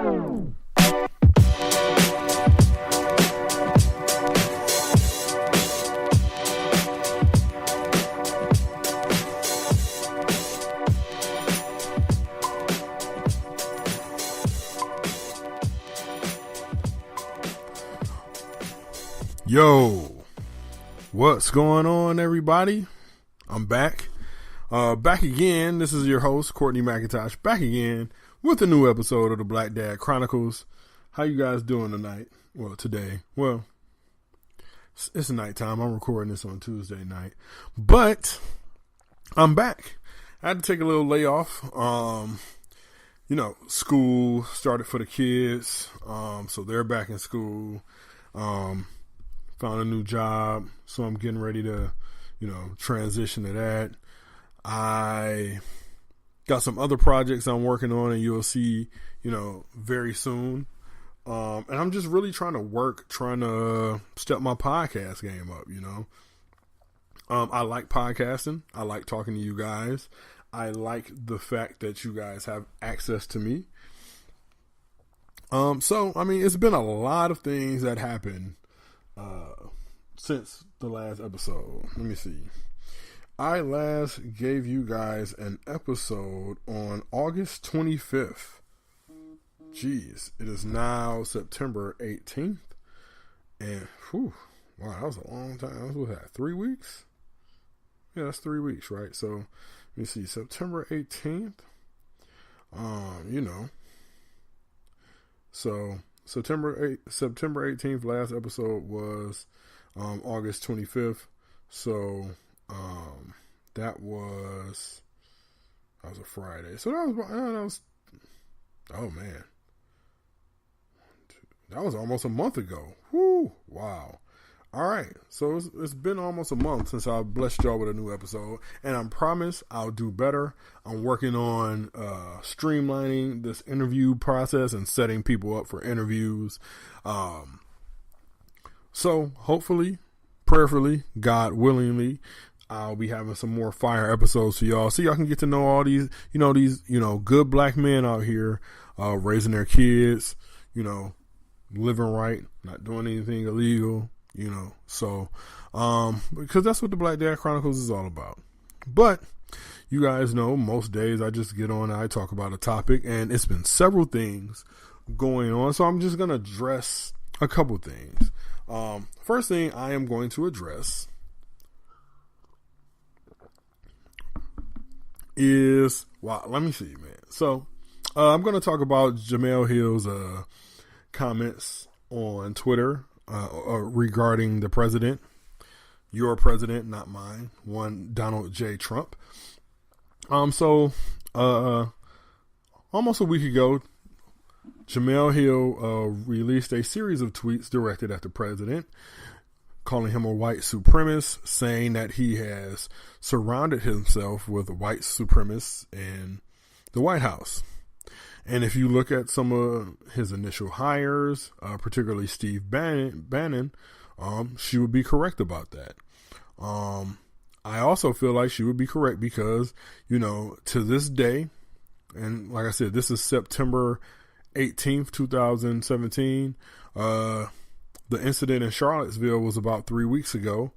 Yo, what's going on, everybody? I'm back. Back again. This is your host, Courtney McIntosh, back again with a new episode of the Black Dad Chronicles. How you guys doing tonight? Well, today. Well, it's nighttime. I'm recording this on Tuesday night. But I'm back. I had to take a little layoff. School started for the kids. So they're back in school. Found a new job, so I'm getting ready to, transition to that. I got some other projects I'm working on, and you'll see, very soon. And I'm just really trying to step my podcast game up, I like podcasting. I like talking to you guys. I like the fact that you guys have access to me. It's been a lot of things that happened since the last episode. Let me see. I last gave you guys an episode on August 25th. Jeez, it is now September 18th. And, wow, that was a long time. What was that, 3 weeks? Yeah, that's 3 weeks, right? So, let me see, September 18th. So, September 18th, last episode was August 25th. So that was a Friday. So that was oh man, that was almost a month ago. Whoo, wow. All right, so it's been almost a month since I blessed y'all with a new episode, and I promise I'll do better. I'm working on streamlining this interview process and setting people up for interviews. So hopefully, prayerfully, God willingly, I'll be having some more fire episodes for y'all, so y'all can get to know all these good black men out here, raising their kids, living right, not doing anything illegal. Because that's what the Black Dad Chronicles is all about. But you guys know most days I just get on and I talk about a topic, and it's been several things going on. So I'm just going to address a couple things. First thing I am going to address is, let me see, man. So I'm going to talk about Jemele Hill's comments on Twitter regarding the president, your president, not mine, one Donald J. Trump. Almost a week ago, Jemele Hill released a series of tweets directed at the president, calling him a white supremacist, saying that he has surrounded himself with white supremacists in the White House. And if you look at some of his initial hires, particularly Steve Bannon, she would be correct about that. I also feel like she would be correct because, to this day, and like I said, this is September 18th, 2017. The incident in Charlottesville was about 3 weeks ago.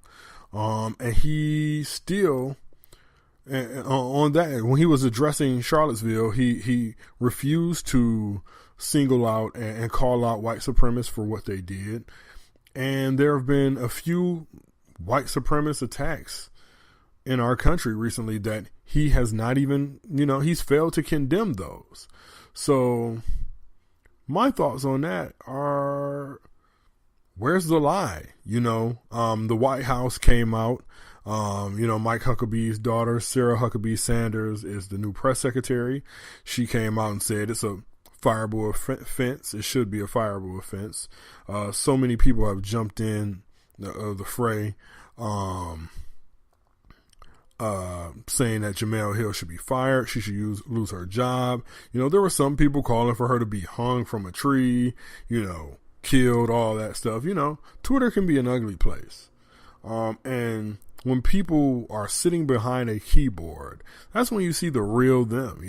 And he still... And on that, when he was addressing Charlottesville, he refused to single out and call out white supremacists for what they did. And there have been a few white supremacist attacks in our country recently that he has not even, he's failed to condemn those. So my thoughts on that are, where's the lie? The White House came out. Mike Huckabee's daughter, Sarah Huckabee Sanders, is the new press secretary. She came out and said it's a fireable offense. It should be a fireable offense. So many people have jumped in the fray, saying that Jemele Hill should be fired. She should lose her job. There were some people calling for her to be hung from a tree, killed, all that stuff. Twitter can be an ugly place. And when people are sitting behind a keyboard, that's when you see the real them,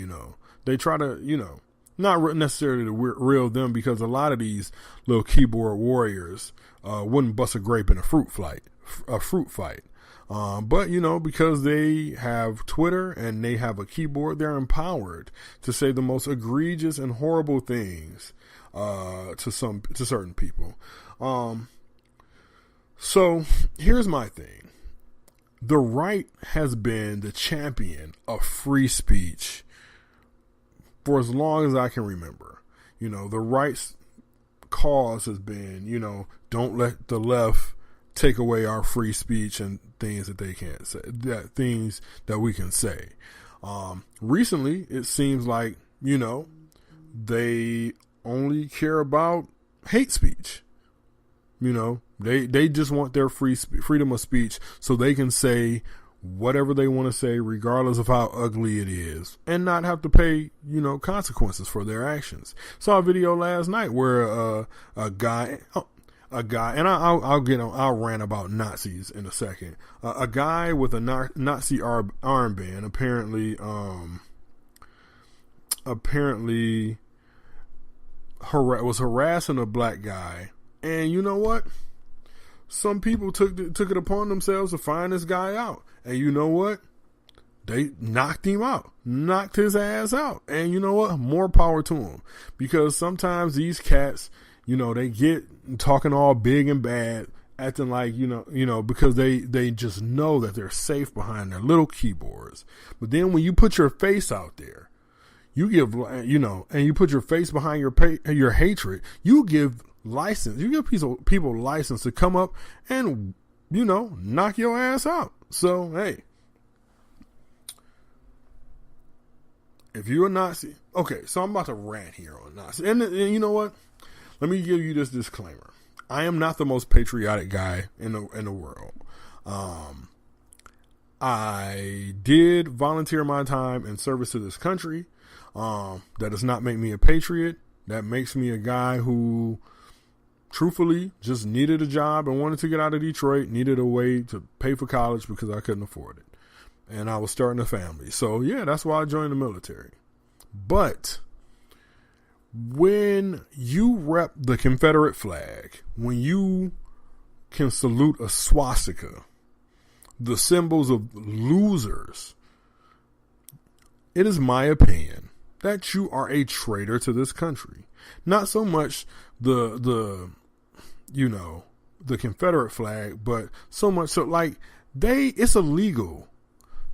They try to, Not necessarily the real them, because a lot of these little keyboard warriors wouldn't bust a grape in a fruit fight. But, because they have Twitter and they have a keyboard, they're empowered to say the most egregious and horrible things to certain people. So here's my thing. The right has been the champion of free speech for as long as I can remember. The right's cause has been, don't let the left take away our free speech and things that they can't say, things that we can say. Recently, it seems like, they only care about hate speech. They just want their freedom of speech so they can say whatever they want to say, regardless of how ugly it is, and not have to pay, consequences for their actions. Saw a video last night where a guy, and I'll rant about Nazis in a second. A guy with a Nazi armband apparently was harassing a black guy, and you know what? Some people took it upon themselves to find this guy out. And you know what? They knocked him out, knocked his ass out. And you know what? More power to him. Because sometimes these cats, they get talking all big and bad, acting like, because they just know that they're safe behind their little keyboards. But then when you put your face out there, you give, and you put your face behind your hatred, you give people license to come up and, knock your ass out. So, hey, if you're a Nazi, okay, so I'm about to rant here on Nazi. And you know what? Let me give you this disclaimer. I am not the most patriotic guy in the world. I did volunteer my time in service to this country. That does not make me a patriot. That makes me a guy who truthfully just needed a job and wanted to get out of Detroit, needed a way to pay for college because I couldn't afford it. And I was starting a family. So yeah, that's why I joined the military. But when you rep the Confederate flag, when you can salute a swastika, the symbols of losers, it is my opinion that you are a traitor to this country. Not so much the Confederate flag, but so much so it's illegal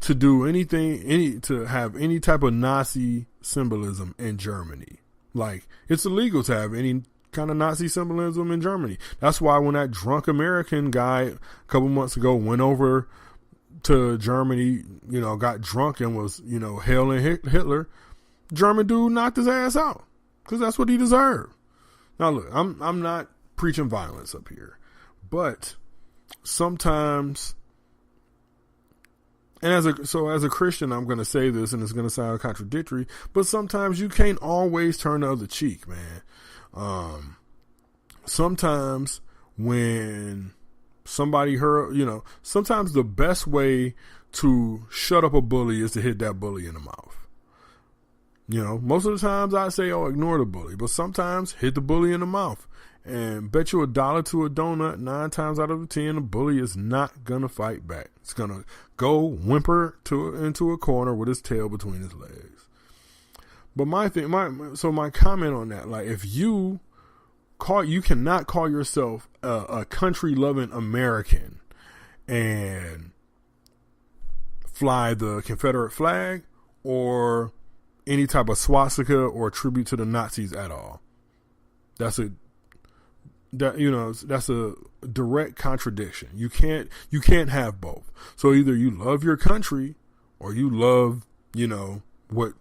to do anything, to have any type of Nazi symbolism in Germany. Like, it's illegal to have any kind of Nazi symbolism in Germany. That's why when that drunk American guy a couple months ago went over to Germany, got drunk and was, hailing Hitler, German dude knocked his ass out because that's what he deserved. Now look, I'm not preaching violence up here, but sometimes, and as a Christian, I'm going to say this, and it's going to sound contradictory, but sometimes you can't always turn the other cheek, man. Sometimes when somebody sometimes the best way to shut up a bully is to hit that bully in the mouth. Most of the times I say, ignore the bully, but sometimes hit the bully in the mouth. And bet you $1 to a donut, 9 times out of 10, the bully is not going to fight back. It's going to go whimper into a corner with his tail between his legs. But my comment on that, like, if you cannot call yourself a country-loving American and fly the Confederate flag or any type of swastika or tribute to the Nazis at all. That's a direct contradiction. You can't have both. So either you love your country or you love, what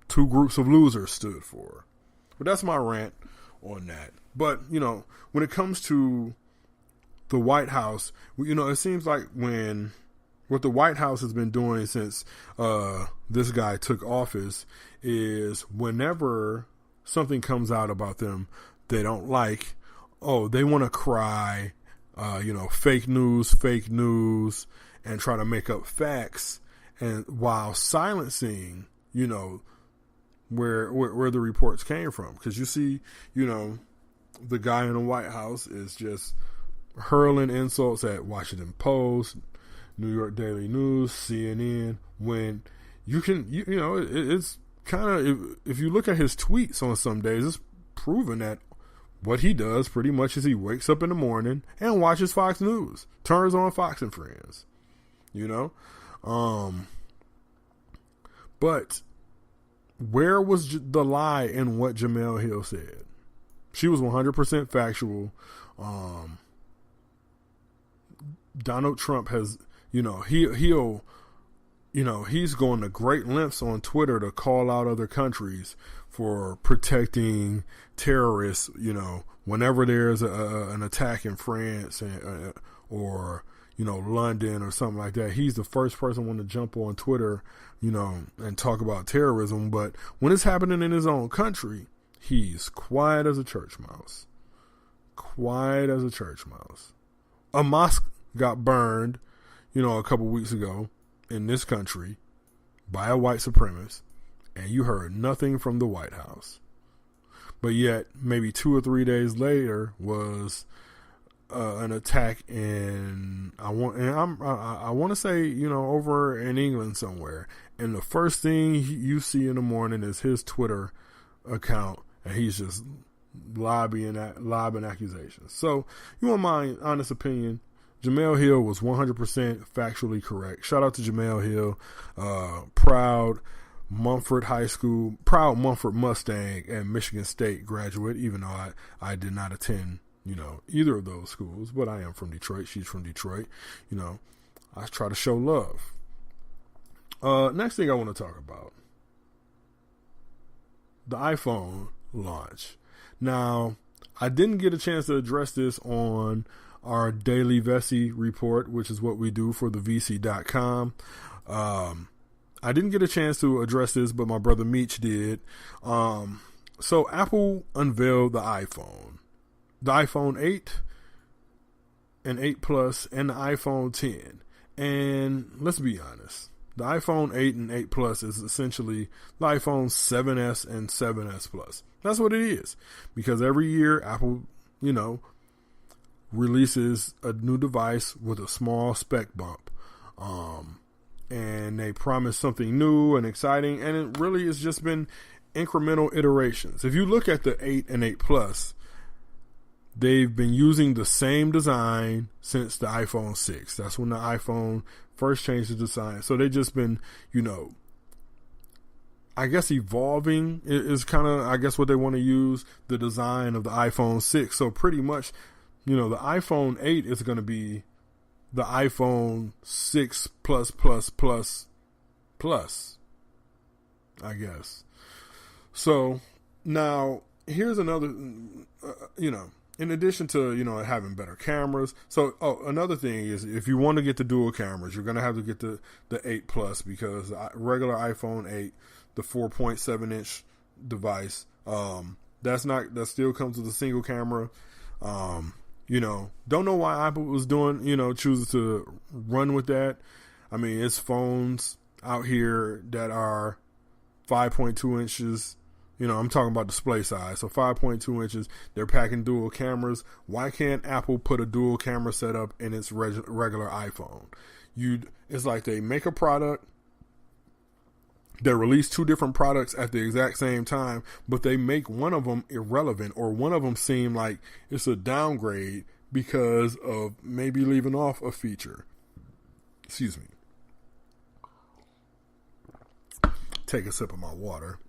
two groups of losers stood for. But that's my rant on that. But, when it comes to the White House, it seems like what the White House has been doing since this guy took office is whenever something comes out about them they don't like, they want to cry, fake news, and try to make up facts, and while silencing, where the reports came from. Because you see, the guy in the White House is just hurling insults at Washington Post, New York Daily News, CNN, when you can, it's kind of, if you look at his tweets on some days, it's proven that what he does pretty much is he wakes up in the morning and watches Fox News, turns on Fox and Friends, but where was the lie in what Jemele Hill said? She was 100% factual. Donald Trump has, he's going to great lengths on Twitter to call out other countries for protecting terrorists, whenever there's an attack in France or London or something like that. He's the first person want to jump on Twitter, and talk about terrorism. But when it's happening in his own country, he's quiet as a church mouse. Quiet as a church mouse. A mosque got burned, a couple weeks ago in this country by a white supremacist, and you heard nothing from the White House. But yet, maybe 2 or 3 days later was an attack in I want to say over in England somewhere, and the first thing you see in the morning is his Twitter account, and he's just lobbing accusations. So, you want my honest opinion? Jemele Hill was 100% factually correct. Shout out to Jemele Hill, proud Mumford Mustang and Michigan State graduate, even though I did not attend, either of those schools, but I am from Detroit. She's from Detroit. I try to show love. Next thing I want to talk about, the iPhone launch. Now, I didn't get a chance to address this on our daily VESE report, which is what we do for the VC.com. I didn't get a chance to address this, but my brother Meech did. So Apple unveiled the iPhone 8 and 8 Plus and the iPhone 10. And let's be honest, the iPhone 8 and 8 Plus is essentially the iPhone 7S and 7S Plus. That's what it is. Because every year Apple, releases a new device with a small spec bump. And they promise something new and exciting, and it really has just been incremental iterations. If you look at the 8 and 8 Plus, they've been using the same design since the iPhone 6. That's when the iPhone first changed the design. So they've just been, I guess evolving is kind of, I guess, what they want to use, the design of the iPhone 6. So pretty much, the iPhone 8 is going to be the iPhone 6 plus, I guess. So now here's another, in addition to, having better cameras. So, another thing is if you want to get the dual cameras, you're going to have to get the 8 Plus, because the regular iPhone 8, the 4.7 inch device, that still comes with a single camera. Don't know why Apple was chooses to run with that. I mean, it's phones out here that are 5.2 inches. I'm talking about display size. So 5.2 inches, they're packing dual cameras. Why can't Apple put a dual camera setup in its regular iPhone? It's like they make a product, they release 2 different products at the exact same time, but they make one of them irrelevant, or one of them seem like it's a downgrade because of maybe leaving off a feature. Excuse me. Take a sip of my water.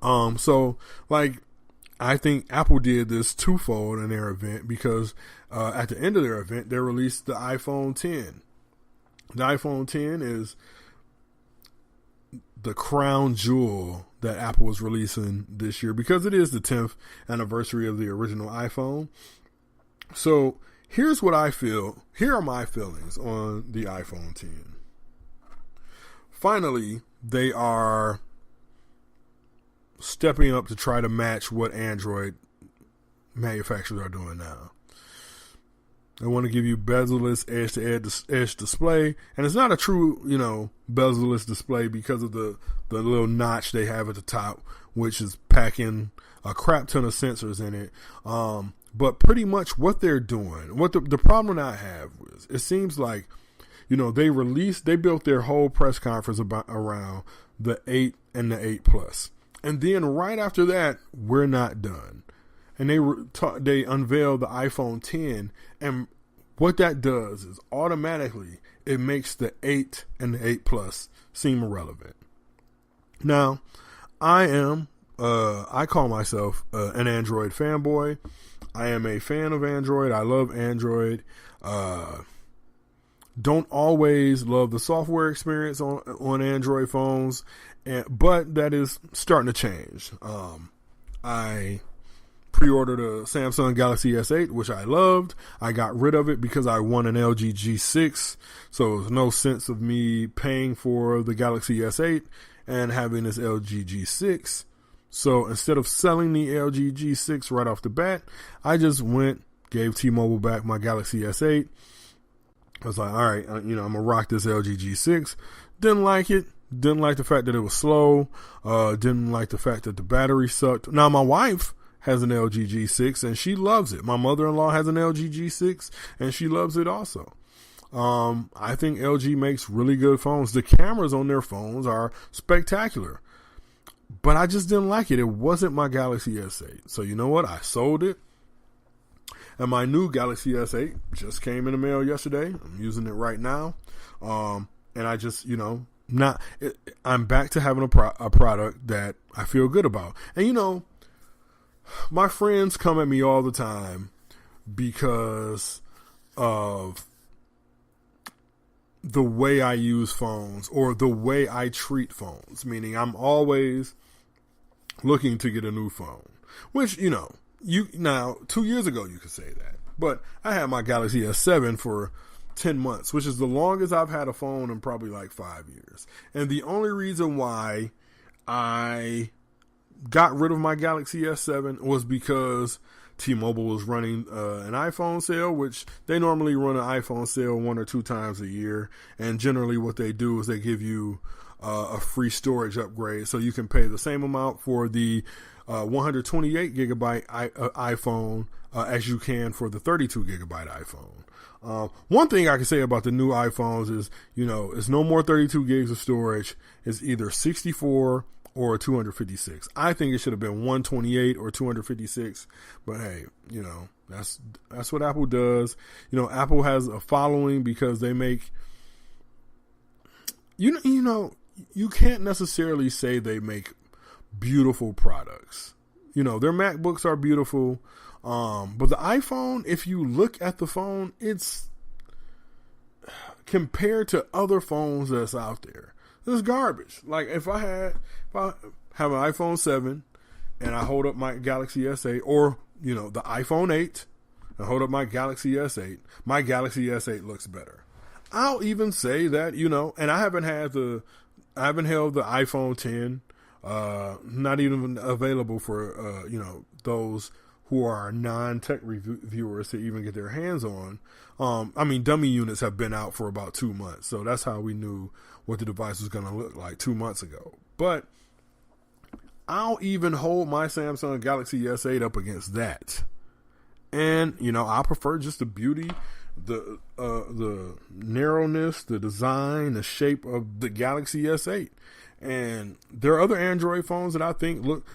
I think Apple did this twofold in their event, because at the end of their event, they released the iPhone 10. The iPhone 10 is the crown jewel that Apple was releasing this year, because it is the 10th anniversary of the original iPhone. So here's what I feel. Here are my feelings on the iPhone 10. Finally, they are stepping up to try to match what Android manufacturers are doing now. They want to give you bezel-less edge display, and it's not a true, bezel-less display because of the little notch they have at the top, which is packing a crap ton of sensors in it. But pretty much what they're doing, the problem that I have is, it seems like, they built their whole press conference around the 8 and the 8 Plus, and then right after that, we're not done. And they unveiled the iPhone 10, and what that does is automatically it makes the 8 and the 8 Plus seem irrelevant. Now, I call myself an Android fanboy. I am a fan of Android. I love Android. Don't always love the software experience on Android phones, but that is starting to change. I pre-ordered a Samsung Galaxy S8, which I loved. I got rid of it because I won an LG G6, so there's no sense of me paying for the Galaxy S8 and having this LG G6. So instead of selling the LG G6 right off the bat, I just gave T-Mobile back my Galaxy S8. I was like, all right, I'm going to rock this LG G6. Didn't like it. Didn't like the fact that it was slow. Didn't like the fact that the battery sucked. Now, my wife has an LG G6 and she loves it. My mother-in-law has an LG G6 and she loves it also. I think LG makes really good phones. The cameras on their phones are spectacular, but I just didn't like it. It wasn't my Galaxy S8. So you know what? I sold it. And my new Galaxy S8 just came in the mail yesterday. I'm using it right now. And I just, I'm back to having a product that I feel good about. And my friends come at me all the time because of the way I use phones or the way I treat phones, meaning I'm always looking to get a new phone, which, now 2 years ago you could say that, but I had my Galaxy S7 for 10 months, which is the longest I've had a phone in probably like 5 years. And the only reason why I got rid of my Galaxy S7 was because T-Mobile was running an iPhone sale, which they normally run an iPhone sale 1 or 2 times a year. And generally what they do is they give you a free storage upgrade. So you can pay the same amount for the 128 gigabyte iPhone as you can for the 32 gigabyte iPhone. One thing I can say about the new iPhones is, it's no more 32 gigs of storage. It's either 64 or 256. I think it should have been 128 or 256, but hey, that's what Apple does. Apple has a following because they make, you can't necessarily say they make beautiful products. Their MacBooks are beautiful, but the iPhone, if you look at the phone, it's compared to other phones that's out there, it's garbage. Like if I have an iPhone 7 and I hold up my Galaxy S8 or, the iPhone 8 and hold up my Galaxy S8, my Galaxy S8 looks better. I'll even say that, and I haven't held the iPhone 10, not even available for, those who are non-tech reviewers to even get their hands on. Dummy units have been out for about 2 months. So that's how we knew what the device was going to look like 2 months ago. But I'll even hold my Samsung Galaxy S8 up against that. And, I prefer just the beauty, the narrowness, the design, the shape of the Galaxy S8. And there are other Android phones that I think look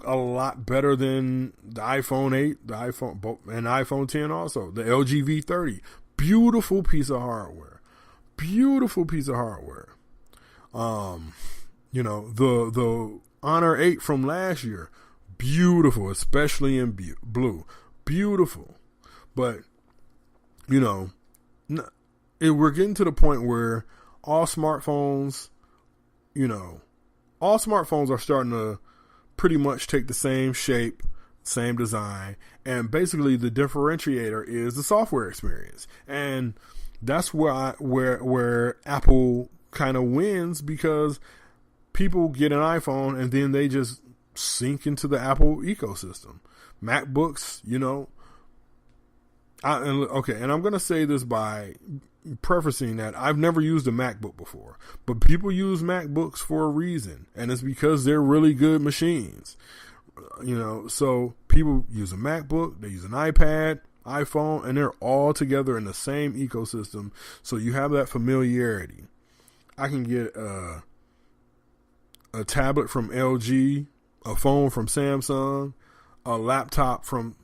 a lot better than the iPhone 8, the iPhone 10 also. The LG V30. Beautiful piece of hardware. The Honor 8 from last year. Beautiful, especially in blue. Beautiful. But, we're getting to the point where all smartphones are starting to pretty much take the same shape, same design, and basically the differentiator is the software experience. And that's where Apple kind of wins, because people get an iPhone and then they just sink into the Apple ecosystem. MacBooks, And I'm going to say this by prefacing that I've never used a MacBook before, but people use MacBooks for a reason, and it's because they're really good machines. So people use a MacBook, they use an iPad, iPhone, and they're all together in the same ecosystem. So you have that familiarity. I can get a tablet from LG, a phone from Samsung, a laptop from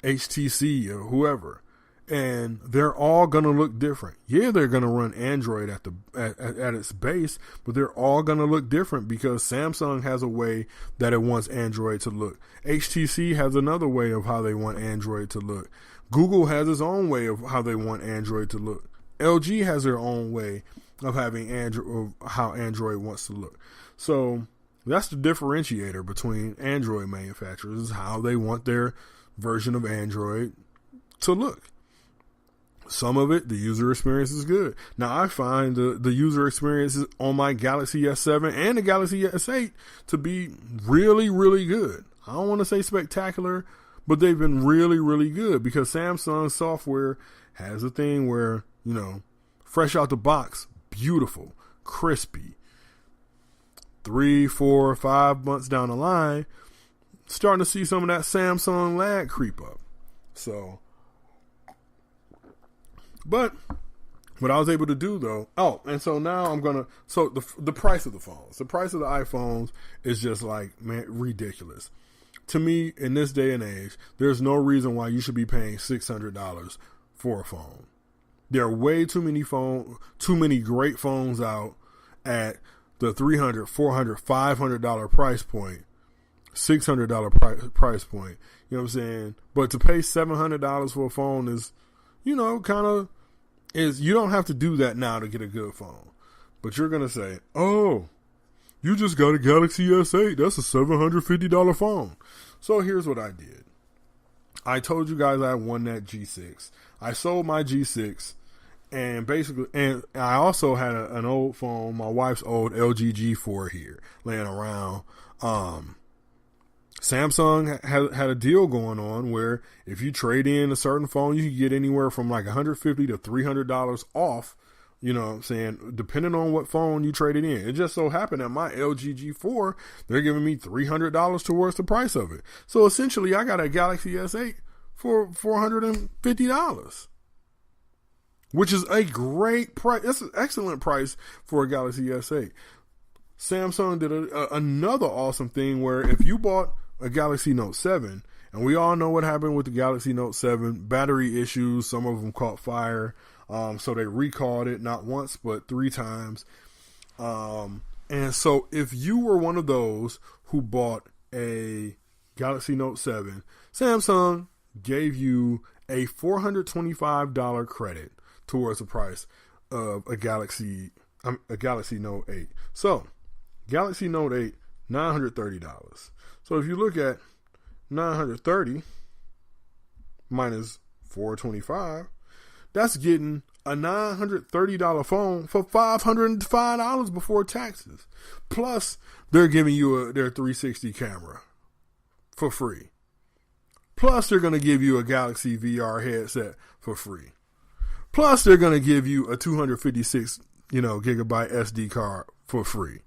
HTC or whoever, and they're all going to look different. Yeah, they're going to run Android at its base, but they're all going to look different because Samsung has a way that it wants Android to look. HTC has another way of how they want Android to look. Google has its own way of how they want Android to look. LG has their own way of having Android, of how Android wants to look. So that's the differentiator between Android manufacturers, is how they want their version of Android to look. Some of it, the user experience is good. Now, I find the user experiences on my Galaxy S7 and the Galaxy S8 to be really, really good. I don't want to say spectacular, but they've been really, really good because Samsung software has a thing where, fresh out the box, beautiful, crispy. 3, 4, 5 months down the line, starting to see some of that Samsung lag creep up. But what I was able to do though, and so now the price of the phones, the price of the iPhones is just ridiculous. To me, in this day and age, there's no reason why you should be paying $600 for a phone. There are way too many great phones out at the $300, $400, $500 price point, $600 price point. You know what I'm saying? But to pay $700 for a phone is, you don't have to do that now to get a good phone. But you're going to say, oh, you just got a Galaxy S8. That's a $750 phone. So here's what I did. I told you guys I won that G6. I sold my G6 and I also had an old phone, my wife's old LG G4 here laying around. Samsung had a deal going on where if you trade in a certain phone, you can get anywhere from $150 to $300 off, you know what I'm saying, depending on what phone you traded in. It just so happened that my LG G4, they're giving me $300 towards the price of it. So essentially, I got a Galaxy S8 for $450, which is a great price. That's an excellent price for a Galaxy S8. Samsung did another awesome thing where if you bought a Galaxy Note 7, and we all know what happened with the Galaxy Note 7, battery issues, some of them caught fire, so they recalled it not once but 3 times. And so if you were one of those who bought a Galaxy Note 7, Samsung gave you a $425 credit towards the price of a Galaxy Note 8. So Galaxy Note 8, $930. So if you look at 930 minus 425, that's getting a $930 phone for $505 before taxes. Plus, they're giving you their 360 camera for free. Plus, they're going to give you a Galaxy VR headset for free. Plus, they're going to give you a 256, gigabyte SD card for free.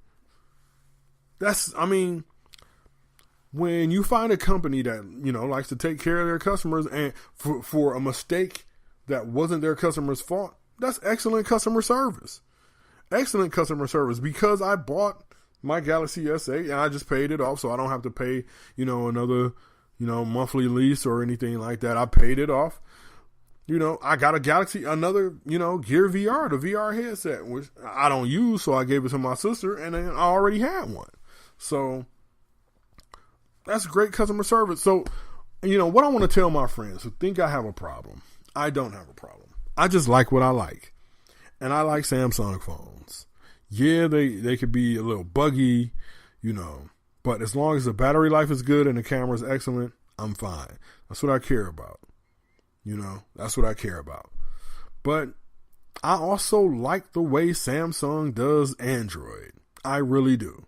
When you find a company that, likes to take care of their customers and for a mistake that wasn't their customer's fault, that's excellent customer service. Excellent customer service, because I bought my Galaxy S8 and I just paid it off, so I don't have to pay, another, monthly lease or anything like that. I paid it off. I got another Gear VR, the VR headset, which I don't use, so I gave it to my sister, and then I already had one. So that's great customer service. So, what I want to tell my friends who think I have a problem, I don't have a problem. I just like what I like. And I like Samsung phones. Yeah, they could be a little buggy, but as long as the battery life is good and the camera is excellent, I'm fine. That's what I care about. That's what I care about. But I also like the way Samsung does Android. I really do.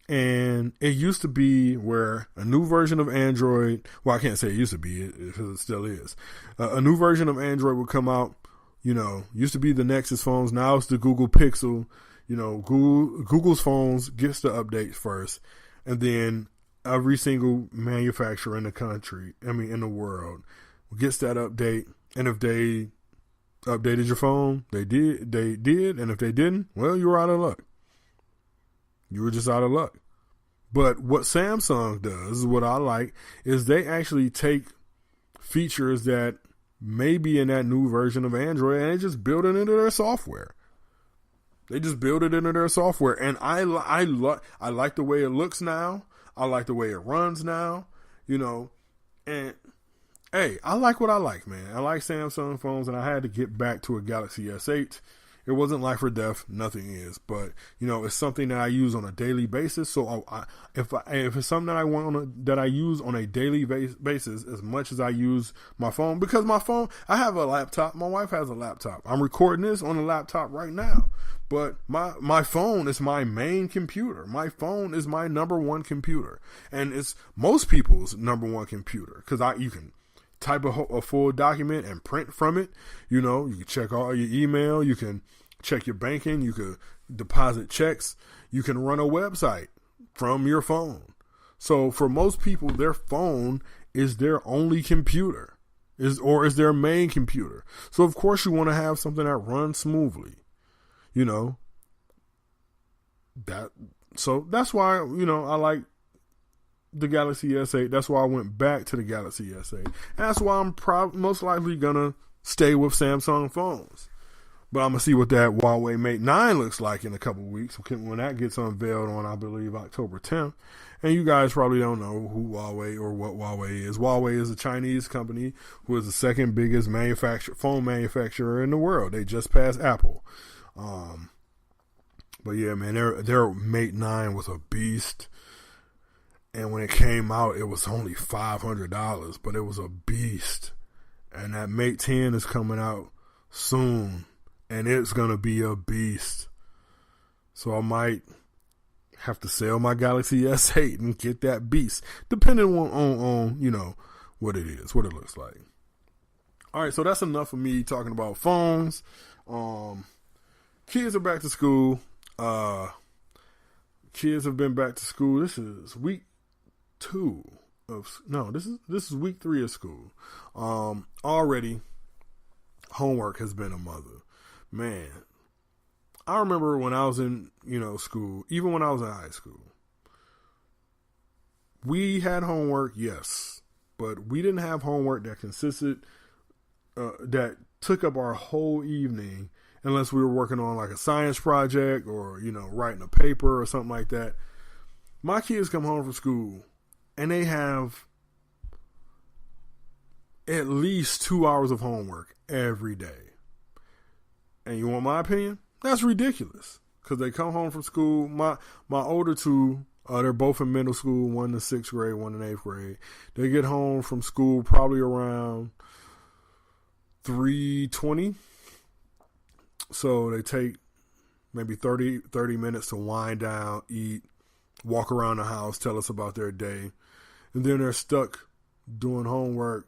And it used to be where a new version of Android, well, I can't say it used to be because it still is. A new version of Android would come out, used to be the Nexus phones. Now it's the Google Pixel. Google's phones gets the update first. And then every single manufacturer in the world gets that update. And if they updated your phone, they did. And if they didn't, well, you were out of luck. You were just out of luck. But what Samsung does, what I like, is they actually take features that may be in that new version of Android and they just build it into their software. And I like the way it looks now. I like the way it runs now, and hey, I like what I like, man. I like Samsung phones, and I had to get back to a Galaxy S8. It wasn't life or death. Nothing is. But, it's something that I use on a daily basis. So if it's something that I that I use on a daily basis as much as I use my phone, because my phone, I have a laptop. My wife has a laptop. I'm recording this on a laptop right now. But my phone is my main computer. My phone is my number one computer. And it's most people's number one computer. Because you can type a full document and print from it. You can check all your email. You can check your banking. You can deposit checks. You can run a website from your phone. So for most people, their phone is their only computer, is their main computer. So of course you want to have something that runs smoothly. So that's why, I like the Galaxy S8. That's why I went back to the Galaxy S8. And that's why I'm most likely gonna stay with Samsung phones. But I'm gonna see what that Huawei Mate 9 looks like in a couple of weeks when that gets unveiled on, I believe, October 10th. And you guys probably don't know who Huawei or what Huawei is. Huawei is a Chinese company who is the second biggest phone manufacturer in the world. They just passed Apple. But yeah, man, their Mate 9 was a beast. And when it came out, it was only $500, but it was a beast. And that Mate 10 is coming out soon, and it's going to be a beast. So I might have to sell my Galaxy S8 and get that beast, depending on what it is, what it looks like. All right, so that's enough of me talking about phones. Kids are back to school. Kids have been back to school. This is week 2 of this is week 3 of school. Already homework has been a mother. Man, I remember when I was in, school, even when I was in high school, we had homework, yes, but we didn't have homework that consisted, that took up our whole evening, unless we were working on like a science project or, writing a paper or something like that. My kids come home from school and they have at least 2 hours of homework every day. And you want my opinion? That's ridiculous. Because they come home from school. My older two, they're both in middle school, one in 6th grade, one in 8th grade. They get home from school probably around 3:20. So they take maybe 30 minutes to wind down, eat, walk around the house, tell us about their day. And then they're stuck doing homework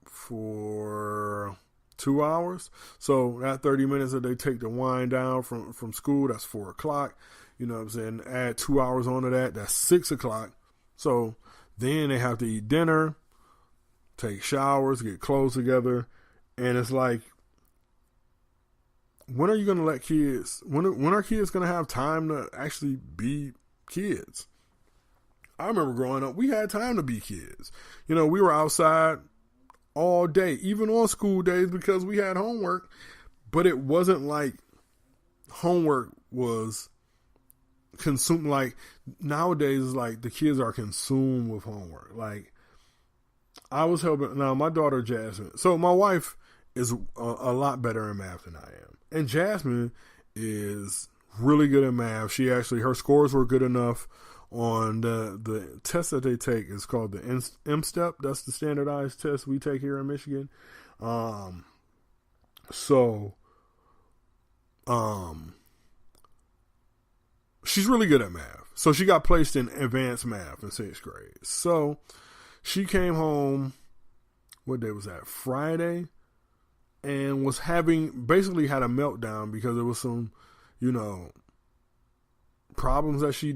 for 2 hours. So that 30 minutes that they take to wind down from school, that's 4 o'clock. You know what I'm saying? Add 2 hours onto that, that's 6 o'clock. So then they have to eat dinner, take showers, get clothes together. And it's like, when are you going to let kids, when are kids going to have time to actually be kids? I remember growing up, we had time to be kids. We were outside all day, even on school days, because we had homework. But it wasn't like homework was consumed. Like nowadays, like the kids are consumed with homework. Like I was helping, now my daughter Jasmine, so my wife is a lot better in math than I am. And Jasmine is really good at math. Her scores were good enough on the test that they take. Is called the M-Step. That's the standardized test we take here in Michigan. she's really good at math. So she got placed in advanced math in 6th grade. So she came home, what day was that? Friday, and was basically had a meltdown because there was some, problems that she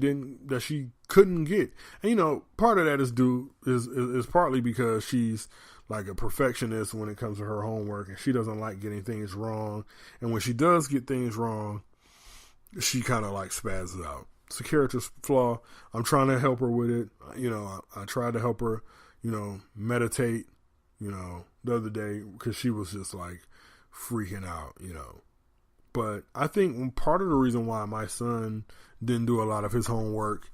couldn't get. And part of that is partly because she's like a perfectionist when it comes to her homework, and she doesn't like getting things wrong. And when she does get things wrong, she kind of like spazzes out. It's a character flaw. I'm trying to help her with it. I tried to help her, meditate, the other day because she was just like freaking out, But I think part of the reason why my son didn't do a lot of his homework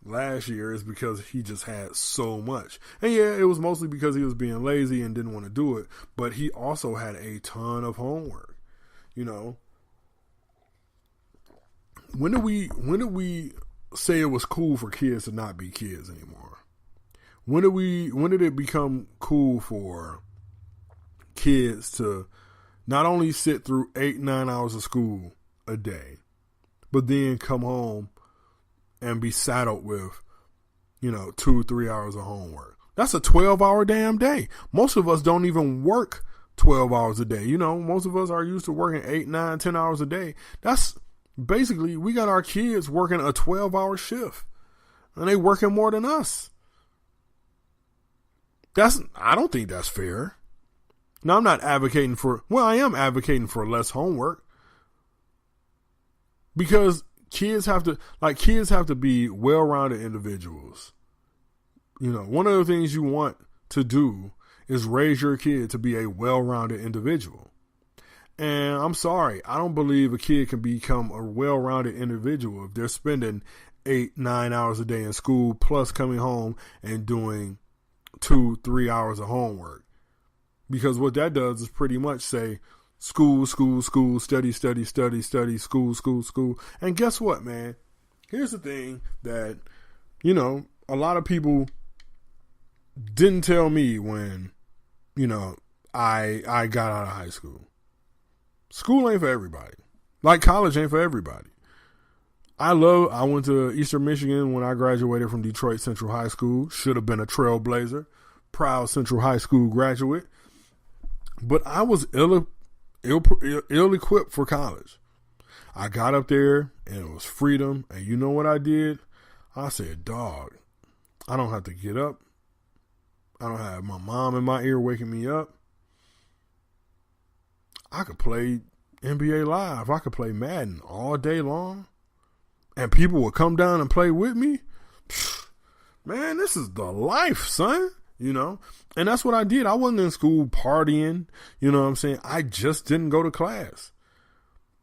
last year is because he just had so much. And yeah, it was mostly because he was being lazy and didn't want to do it. But he also had a ton of homework, When did we say it was cool for kids to not be kids anymore? When did it become cool for kids to not only sit through 8-9 hours of school a day, but then come home and be saddled with, 2-3 hours of homework? That's a 12-hour damn day. Most of us don't even work 12 hours a day. Most of us are used to working 8, 9, 10 hours a day. That's basically, we got our kids working a 12-hour shift, and they working more than us. I don't think that's fair. Now, I'm not advocating I am advocating for less homework, because kids have to be well-rounded individuals. One of the things you want to do is raise your kid to be a well-rounded individual. And I'm sorry, I don't believe a kid can become a well-rounded individual if they're spending 8-9 hours a day in school, plus coming home and doing 2-3 hours of homework. Because what that does is pretty much say, school, school, school, study, study, study, study, school, school, school. And guess what, man? Here's the thing that, a lot of people didn't tell me when, I got out of high school. School ain't for everybody. Like college ain't for everybody. I went to Eastern Michigan when I graduated from Detroit Central High School. Should have been a trailblazer. Proud Central High School graduate. But I was ill-equipped for college. I got up there and it was freedom. And you know what I did? I said, dog, I don't have to get up. I don't have my mom in my ear waking me up. I could play NBA Live. I could play Madden all day long. And people would come down and play with me. Man, this is the life, son. And that's what I did. I wasn't in school partying. You know what I'm saying? I just didn't go to class.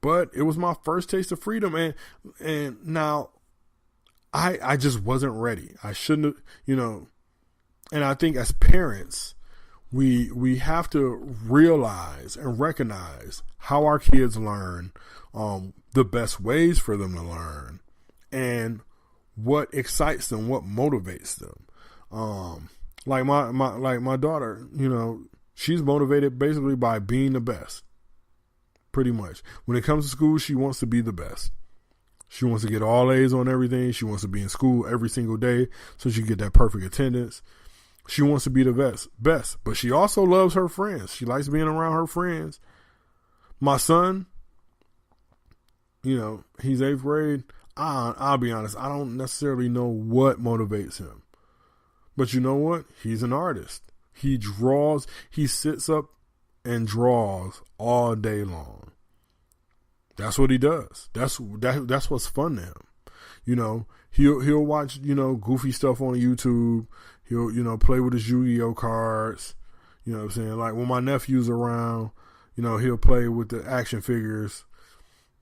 But it was my first taste of freedom. And now I just wasn't ready. I shouldn't have, and I think as parents, we have to realize and recognize how our kids learn, the best ways for them to learn, and what excites them, what motivates them. Like my daughter, she's motivated basically by being the best. Pretty much. When it comes to school, she wants to be the best. She wants to get all A's on everything. She wants to be in school every single day so she can get that perfect attendance. She wants to be the best, but she also loves her friends. She likes being around her friends. My son, he's 8th grade. I'll be honest, I don't necessarily know what motivates him. But you know what? He's an artist. He sits up and draws all day long. That's what he does. That's what's fun to him. He'll watch, goofy stuff on YouTube. He'll, play with his Yu-Gi-Oh cards. You know what I'm saying? Like when my nephew's around, he'll play with the action figures.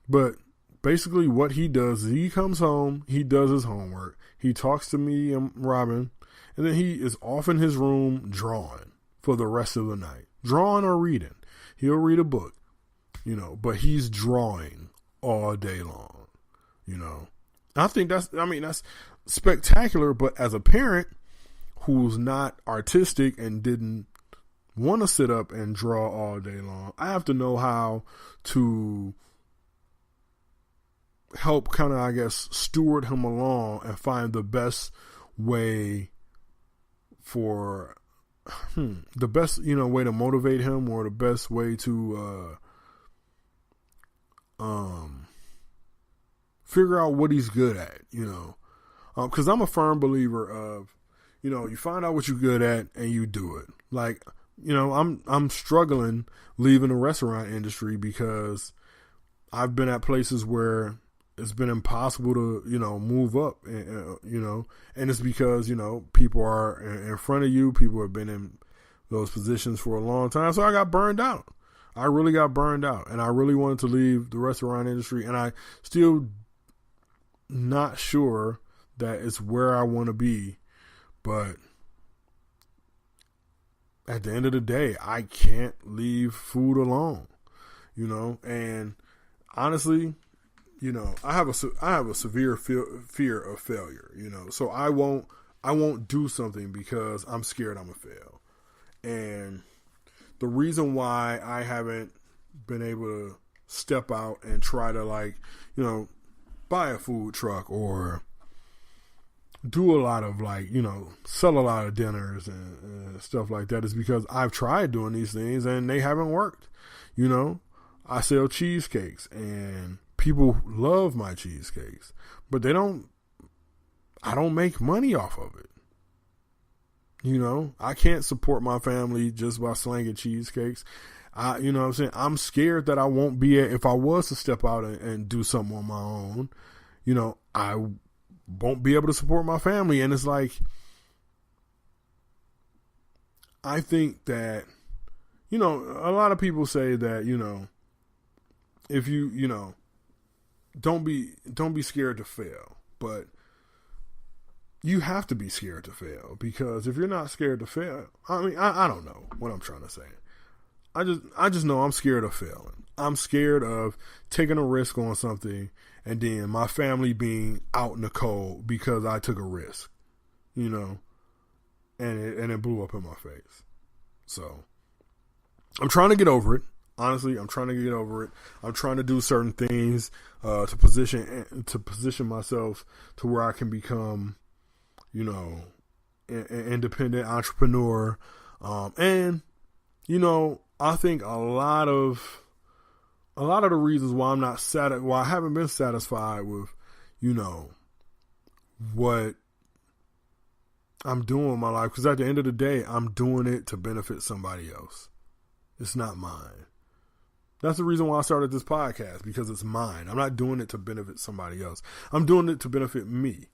But basically what he does is he comes home, he does his homework, he talks to me and Robin, and then he is off in his room drawing for the rest of the night. Drawing or reading. He'll read a book, but he's drawing all day long, I think that's spectacular, but as a parent who's not artistic and didn't want to sit up and draw all day long, I have to know how to help kind of, I guess, steward him along and find the best way for the best, way to motivate him, or the best way to figure out what he's good at, because I'm a firm believer of, you find out what you're good at and you do it. Like, I'm struggling leaving the restaurant industry because I've been at places where it's been impossible to, move up, and it's because, people are in front of you. People have been in those positions for a long time. So I got burned out. I really got burned out, and I really wanted to leave the restaurant industry, and I still not sure that it's where I want to be, but at the end of the day, I can't leave food alone, and honestly, I have a severe fear of failure, so I won't do something because I'm scared I'm gonna fail. And the reason why I haven't been able to step out and try to buy a food truck or do a lot of sell a lot of dinners and stuff like that is because I've tried doing these things and they haven't worked. I sell cheesecakes and people love my cheesecakes, but I don't make money off of it. I can't support my family just by slanging cheesecakes. You know what I'm saying? I'm scared that I won't be, if I was to step out and do something on my own, I won't be able to support my family. And it's like, I think that, a lot of people say that, if you, don't be scared to fail, but you have to be scared to fail, because if you're not scared to fail, I don't know what I'm trying to say. I just know I'm scared of failing. I'm scared of taking a risk on something and then my family being out in the cold because I took a risk, and it blew up in my face. So I'm trying to get over it. Honestly, I'm trying to get over it. I'm trying to do certain things to position myself to where I can become, an independent entrepreneur. And, I think a lot of the reasons why why I haven't been satisfied with, what I'm doing in my life, because at the end of the day, I'm doing it to benefit somebody else. It's not mine. That's the reason why I started this podcast, because it's mine. I'm not doing it to benefit somebody else. I'm doing it to benefit me.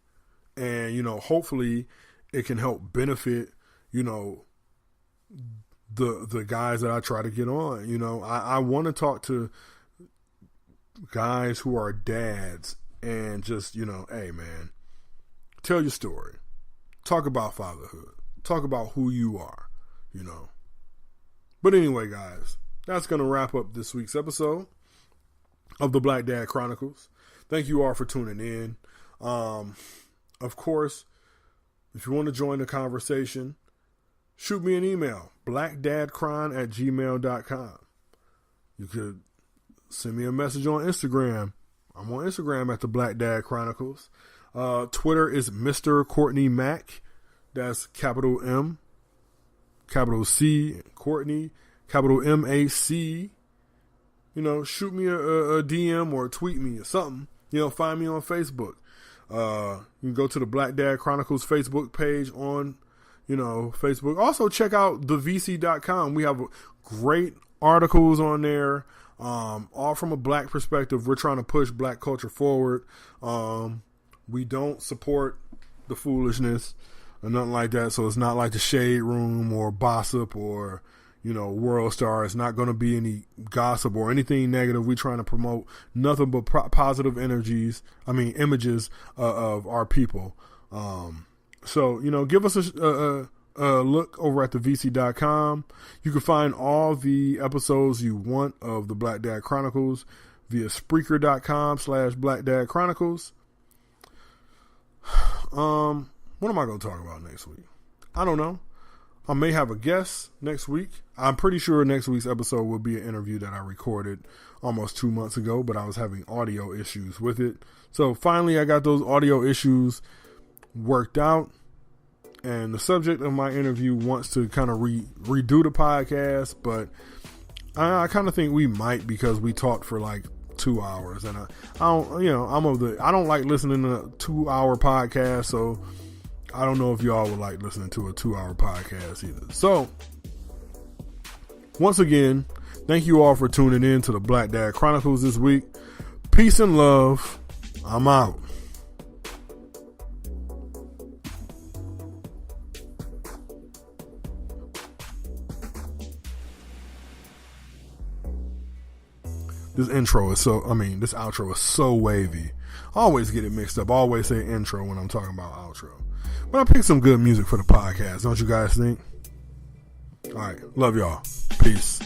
And, hopefully it can help benefit, the guys that I try to get on. I want to talk to guys who are dads and just, hey man, tell your story. Talk about fatherhood. Talk about who you are, But anyway, guys, that's going to wrap up this week's episode of the Black Dad Chronicles. Thank you all for tuning in. Of course, if you want to join the conversation, shoot me an email, blackdadcron@gmail.com. You could send me a message on Instagram. I'm on Instagram at the Black Dad Chronicles. Twitter is Mr. Courtney Mack. That's capital M, capital C, Courtney, capital M-A-C. Shoot me a DM or tweet me or something. Find me on Facebook. You can go to the Black Dad Chronicles Facebook page on, Facebook. Also check out thevc.com. We have great articles on there, all from a black perspective. We're trying to push black culture forward. We don't support the foolishness or nothing like that. So it's not like the Shade Room or Gossip or, World Star. It's not going to be any gossip or anything negative. We're trying to promote nothing but positive images of our people. So, give us a look over at thevc.com. You can find all the episodes you want of the Black Dad Chronicles via Spreaker.com/Black Dad Chronicles. What am I going to talk about next week? I don't know. I may have a guest next week. I'm pretty sure next week's episode will be an interview that I recorded almost 2 months ago, but I was having audio issues with it. So finally I got those audio issues worked out. And the subject of my interview wants to kind of redo the podcast, but I kind of think we might, because we talked for like 2 hours, and I don't like listening to a 2-hour podcast, so I don't know if y'all would like listening to a 2-hour podcast either. So once again, thank you all for tuning in to the Black Dad Chronicles this week. Peace and love. I'm out. This outro is so wavy. I always get it mixed up. I always say intro when I'm talking about outro. But I picked some good music for the podcast, don't you guys think? All right. Love y'all. Peace.